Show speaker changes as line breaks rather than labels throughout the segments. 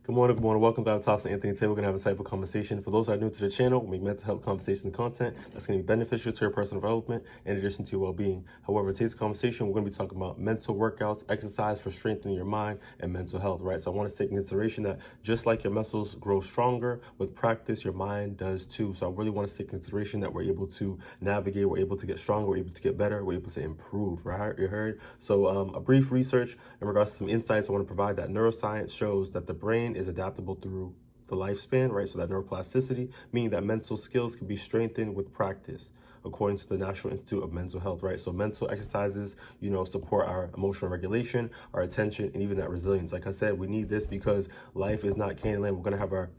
Good morning, good morning. Welcome to our Talks with Anthony. Today we're going to have a type of conversation. For those that are new to the channel, we make mental health conversation and content that's going to be beneficial to your personal development in addition to your well-being. However, today's conversation, we're going to be talking about mental workouts, exercise for strengthening your mind and mental health, right? So I want to take into consideration that just like your muscles grow stronger with practice, your mind does too. So I really want to take into consideration that we're able to navigate, we're able to get stronger, we're able to get better, we're able to improve, right? You heard? So a brief research in regards to some insights I want to provide that neuroscience shows that the brain is adaptable through the lifespan, right? So that neuroplasticity, meaning that mental skills can be strengthened with practice, according to the National Institute of Mental Health, right? So mental exercises, support our emotional regulation, our attention, and even that resilience. Like I said, we need this because life is not Candyland. We're gonna have our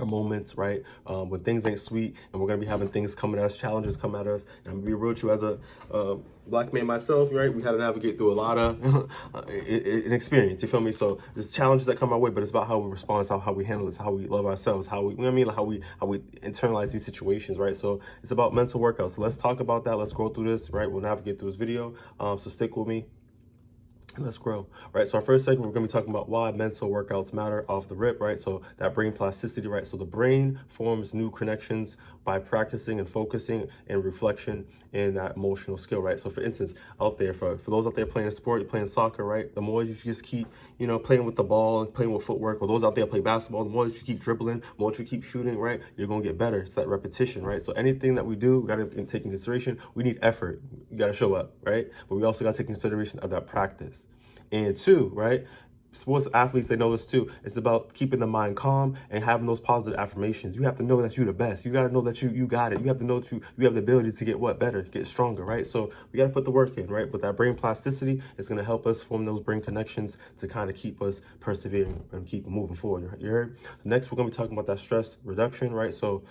moments, right? When things ain't sweet, and we're gonna be having things coming at us, challenges come at us. And I'm gonna be real true as a black man myself, right? We had to navigate through a lot of an experience. You feel me? So there's challenges that come our way, but it's about how we respond, it's how we handle it, it's how we love ourselves, how we, you know what I mean, like how we internalize these situations, right? So it's about mental workouts. So let's talk about that. Let's go through this, right? We'll navigate through this video. So stick with me. Let's grow, right? So our first segment, we're going to be talking about why mental workouts matter off the rip, right? So that brain plasticity, right? So the brain forms new connections by practicing and focusing and reflection and that emotional skill, right? So for instance, out there, for those out there playing a sport, you're playing soccer, right? The more you just keep, playing with the ball and playing with footwork, or those out there play basketball, the more that you keep dribbling, the more that you keep shooting, right? You're going to get better. It's that repetition, right? So anything that we do, we got to take into consideration, we need effort. You got to show up, right? But we also got to take consideration of that practice. And two, right? Sports athletes, they know this too. It's about keeping the mind calm and having those positive affirmations. You have to know that you're the best. You got to know that you got it. You have to know that you have the ability to get better, get stronger, right? So we got to put the work in, right? But that brain plasticity is going to help us form those brain connections to kind of keep us persevering and keep moving forward. You heard? Next, we're going to be talking about that stress reduction, right? So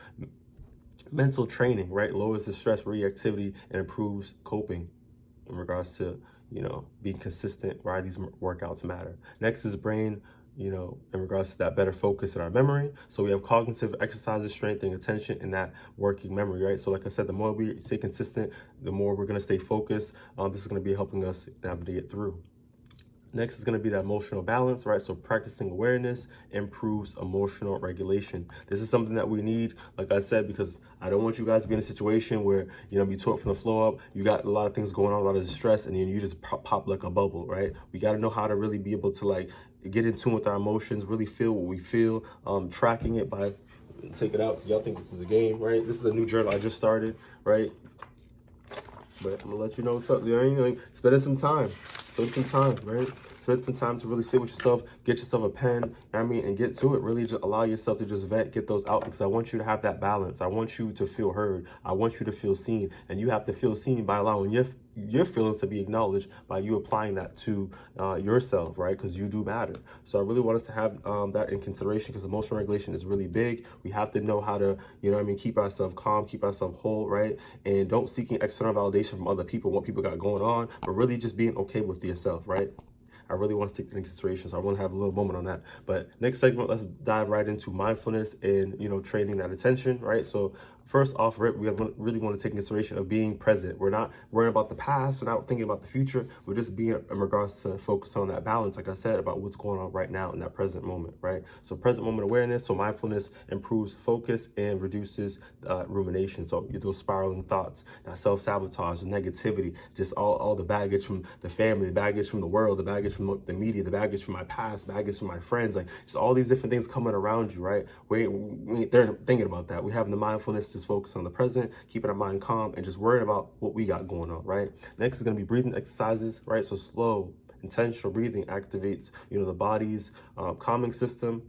mental training, right, lowers the stress reactivity and improves coping in regards to being consistent, why these workouts matter. Next is brain, in regards to that better focus in our memory. So we have cognitive exercises, strengthening attention, and that working memory, right? So like I said, the more we stay consistent, the more we're going to stay focused. This is going to be helping us navigate through. Next is going to be that emotional balance, right? So practicing awareness improves emotional regulation. This is something that we need, like I said, because I don't want you guys to be in a situation where, be taught from the floor up, you got a lot of things going on, a lot of stress, and then you just pop like a bubble, right? We got to know how to really be able to get in tune with our emotions, really feel what we feel, tracking it by, take it out. Y'all think this is a game, right? This is a new journal I just started, right? But I'm gonna let you know what's up. Spending some time. Spend some time, right? Spend some time to really sit with yourself, get yourself a pen, and get to it. Really just allow yourself to just vent, get those out, because I want you to have that balance. I want you to feel heard. I want you to feel seen. And you have to feel seen by allowing your feelings to be acknowledged by you applying that to yourself, right? Because you do matter. So I really want us to have that in consideration, because emotional regulation is really big. We have to know how to, keep ourselves calm, keep ourselves whole, right? And don't seeking external validation from other people, what people got going on, but really just being okay with yourself, right? I really want to take that into consideration, so I want to have a little moment on that. But next segment, let's dive right into mindfulness and, training that attention, right? So first off, we really want to take consideration of being present. We're not worrying about the past, we're not thinking about the future. We're just being in regards to focus on that balance, like I said, about what's going on right now in that present moment, right? So present moment awareness, so mindfulness improves focus and reduces rumination. So those spiraling thoughts, that self-sabotage, negativity, just all the baggage from the family, the baggage from the world, the baggage from the media, the baggage from my past, baggage from my friends, just all these different things coming around you, right? We ain't there thinking about that. We're having the mindfulness to focus on the present, keeping our mind calm, and just worrying about what we got going on, right? Next is going to be breathing exercises, right? So slow, intentional breathing activates, the body's calming system.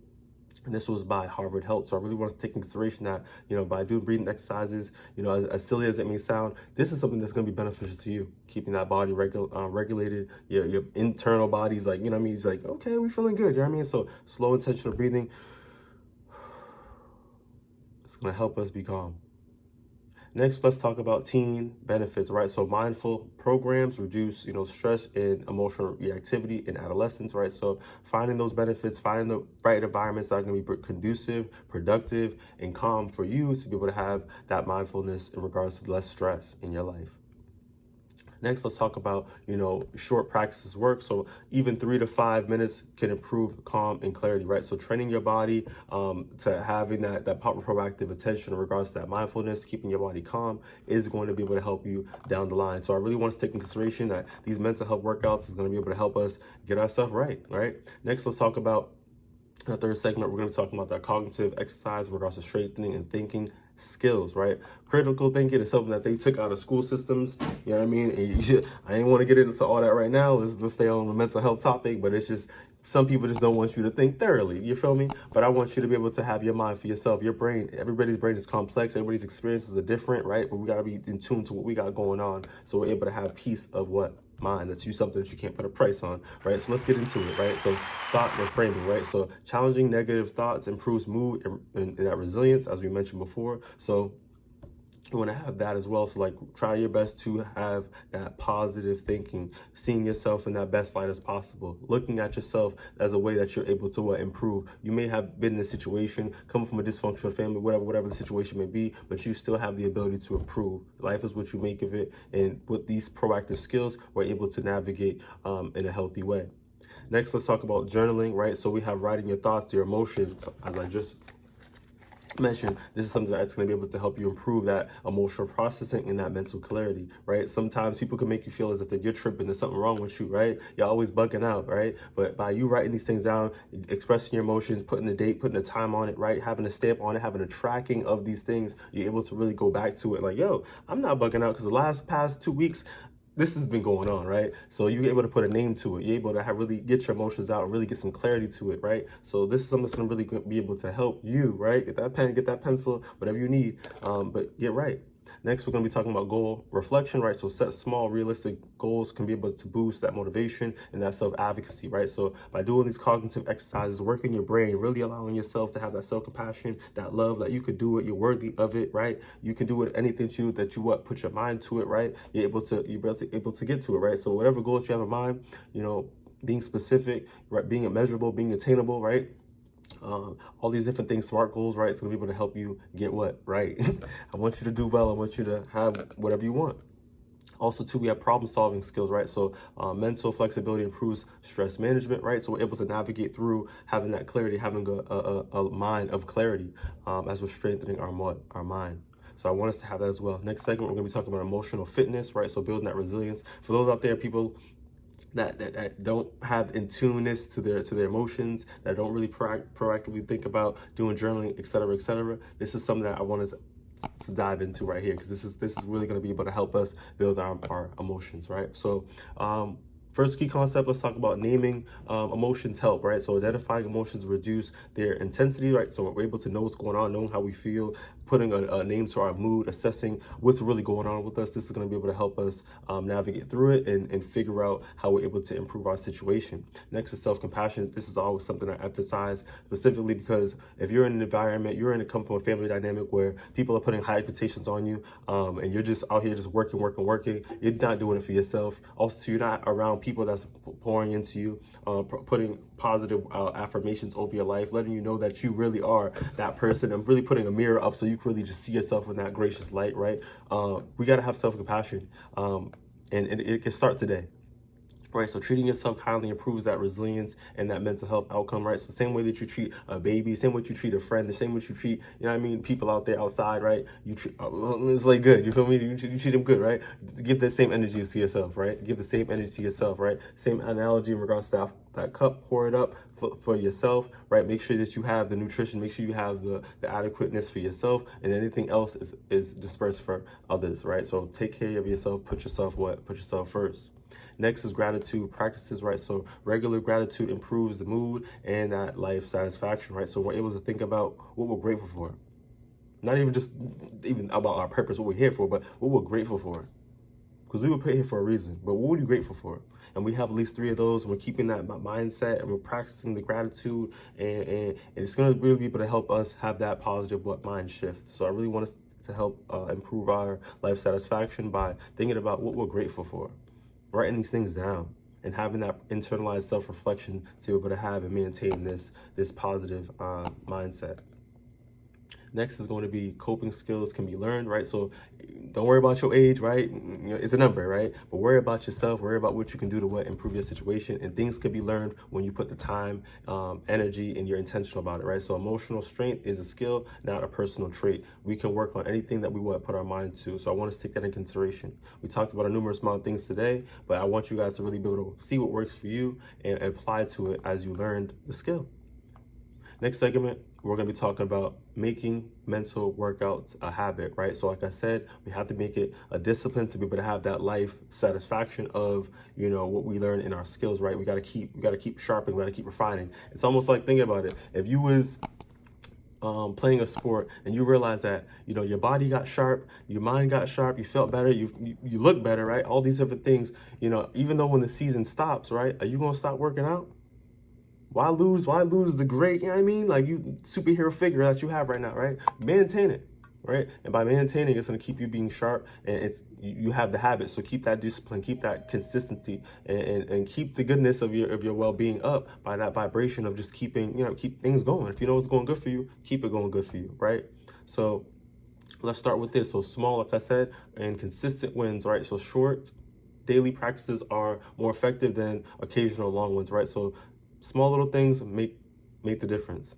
And this was by Harvard Health. So I really want to take into consideration that, by doing breathing exercises, as silly as it may sound, this is something that's going to be beneficial to you. Keeping that body regulated, your internal body's it's like, okay, we feeling good, So slow, intentional breathing, it's going to help us be calm. Next, let's talk about teen benefits, right? So mindful programs reduce, stress and emotional reactivity in adolescents, right? So finding those benefits, finding the right environments that are going to be conducive, productive, and calm for you to be able to have that mindfulness in regards to less stress in your life. Next, let's talk about, short practices work. So even 3 to 5 minutes can improve calm and clarity, right? So training your body to having that proactive attention in regards to that mindfulness, keeping your body calm is going to be able to help you down the line. So I really want to take in consideration that these mental health workouts is going to be able to help us get ourselves right? Next, let's talk about in the third segment, we're going to be talking about that cognitive exercise in regards to strengthening and thinking skills, right? Critical thinking is something that they took out of school systems. You know what I mean? And I ain't want to get into all that right now. Let's stay on the mental health topic, but it's just some people just don't want you to think thoroughly. You feel me? But I want you to be able to have your mind for yourself. Your brain, everybody's brain is complex. Everybody's experiences are different, right? But we got to be in tune to what we got going on, so we're able to have peace of what mind. That's something that you can't put a price on, right? So let's get into it, right? So thought and framing, right? So challenging negative thoughts improves mood and that resilience, as we mentioned before. So you want to have that as well. So like try your best to have that positive thinking, seeing yourself in that best light as possible, looking at yourself as a way that you're able to improve. You may have been in a situation, coming from a dysfunctional family, whatever the situation may be, but you still have the ability to improve. Life is what you make of it. And with these proactive skills, we're able to navigate in a healthy way. Next, let's talk about journaling, right? So we have writing your thoughts, your emotions, as I just mentioned. This is something that's going to be able to help you improve that emotional processing and that mental clarity, right? Sometimes people can make you feel as if that you're tripping, there's something wrong with you, right? You're always bugging out, right? But by you writing these things down, expressing your emotions, putting the date, putting the time on it, right? Having a stamp on it, having a tracking of these things, you're able to really go back to it like, yo, I'm not bugging out because the past 2 weeks, this has been going on, right? So you're able to put a name to it. You're able to really get your emotions out and really get some clarity to it, right? So this is something that's going to really be able to help you, right? Get that pen, get that pencil, whatever you need, but get right. Next, we're going to be talking about goal reflection, right? So set small, realistic goals can be able to boost that motivation and that self-advocacy, right? So by doing these cognitive exercises, working your brain, really allowing yourself to have that self-compassion, that love, that you could do it, you're worthy of it, right? You can do it, anything that you put your mind to it, right? You're able to get to it, right? So whatever goals you have in mind, being specific, right? Being measurable, being attainable, right? All these different things, SMART goals, right? It's going to be able to help you get what, right? I want you to do well. I want you to have whatever you want. Also, too, we have problem-solving skills, right? So mental flexibility improves stress management, right? So we're able to navigate through having that clarity, having a mind of clarity as we're strengthening our mind. So I want us to have that as well. Next segment, we're going to be talking about emotional fitness, right? So building that resilience. For those out there, people that don't have in tuneness to their emotions, that don't really proactively think about doing journaling, et cetera, this is something that I wanted to dive into right here, because this is really going to be able to help us build our emotions, right? So first key concept, let's talk about naming emotions help, right? So identifying emotions reduce their intensity, right? So we're able to know what's going on, knowing how we feel, putting a name to our mood, assessing what's really going on with us. This is going to be able to help us navigate through it and figure out how we're able to improve our situation. Next is self-compassion. This is always something I emphasize specifically because if you're in an environment, come from a family dynamic where people are putting high expectations on you, and you're just out here just working, you're not doing it for yourself. Also, you're not around people that's pouring into you, putting positive affirmations over your life, letting you know that you really are that person, and really putting a mirror up so you can really just see yourself in that gracious light, right? We got to have self-compassion, and it can start today. Right, so treating yourself kindly improves that resilience and that mental health outcome, right? So same way that you treat a baby, same way you treat a friend, the same way you treat, people out there outside, right? You treat, it's like good, you feel me? You treat them good, right? Give that same energy to yourself, right? Give the same energy to yourself, right? Same analogy in regards to that cup, pour it up for yourself, right? Make sure that you have the nutrition, make sure you have the adequateness for yourself, and anything else is dispersed for others, right? So take care of yourself, put yourself first. Next is gratitude practices, right? So regular gratitude improves the mood and that life satisfaction, right? So we're able to think about what we're grateful for. Not even about our purpose, what we're here for, but what we're grateful for. Because we were put here for a reason, but what are you grateful for? And we have at least 3 of those, and we're keeping that mindset, and we're practicing the gratitude, and it's going to really be able to help us have that positive mind shift. So I really want us to help improve our life satisfaction by thinking about what we're grateful for, writing these things down, and having that internalized self-reflection to be able to have and maintain this positive mindset. Next is going to be coping skills can be learned, right? So don't worry about your age, right? It's a number, right? But worry about yourself, worry about what you can do to improve your situation. And things can be learned when you put the time, energy, and you're intentional about it, right? So emotional strength is a skill, not a personal trait. We can work on anything that we want to put our mind to. So I want us to take that in consideration. We talked about a numerous amount of things today, but I want you guys to really be able to see what works for you and apply to it as you learned the skill. Next segment, we're going to be talking about making mental workouts a habit, right? So like I said, we have to make it a discipline to be able to have that life satisfaction of, what we learn in our skills, right? We got to keep sharpening, we got to keep refining. It's almost like, think about it. If you was playing a sport and you realize that, your body got sharp, your mind got sharp, you felt better, you look better, right? All these different things, even though when the season stops, right? Are you going to stop working out? Why lose the great, like you superhero figure that you have right now, right? Maintain it, right? And by maintaining, it's going to keep you being sharp, and you have the habit. So keep that discipline, keep that consistency, and keep the goodness of your well-being up by that vibration of just keeping, keep things going. If you know it's going good for you, keep it going good for you, right? So let's start with this. So small, like I said, and consistent wins, right? So short daily practices are more effective than occasional long ones, right? So small little things make the difference.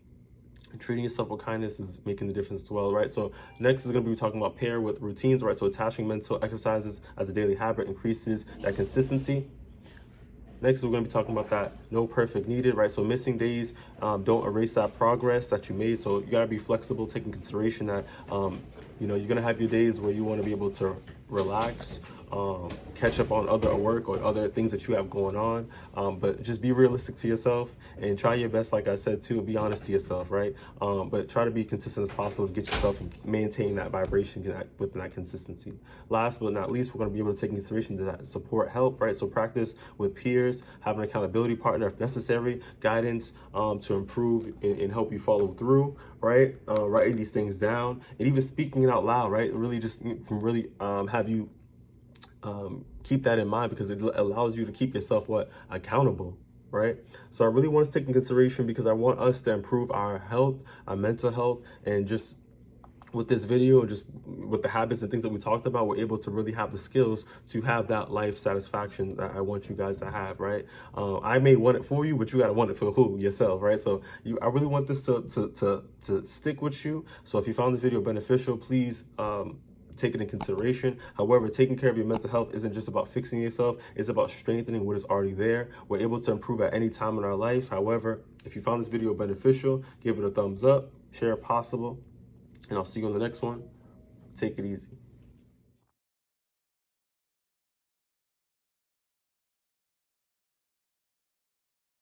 Treating yourself with kindness is making the difference as well, right? So next is going to be talking about pair with routines, right? So attaching mental exercises as a daily habit increases that consistency. Next, we're going to be talking about that no perfect needed, right? So missing days don't erase that progress that you made. So you got to be flexible, taking consideration that, you're going to have your days where you want to be able to relax, catch up on other work or other things that you have going on. But just be realistic to yourself and try your best, like I said, to be honest to yourself, right? But try to be consistent as possible to get yourself and maintain that vibration within that consistency. Last but not least, we're going to be able to take into consideration that support help, right? So practice with peers, have an accountability partner if necessary, guidance to improve and help you follow through, right? Writing these things down and even speaking it out loud, right? Really just can really have you keep that in mind, because it allows you to keep yourself accountable, right? So I really want to take in consideration, because I want us to improve our health, our mental health, and just with this video, just with the habits and things that we talked about, we're able to really have the skills to have that life satisfaction that I want you guys to have, right? I may want it for you, but you got to want it for yourself, right? So I really want this to stick with you. So if you found this video beneficial, please take it in consideration. However, taking care of your mental health isn't just about fixing yourself, it's about strengthening what is already there. We're able to improve at any time in our life. However, if you found this video beneficial, give it a thumbs up, share if possible, and I'll see you on the next one. Take it easy.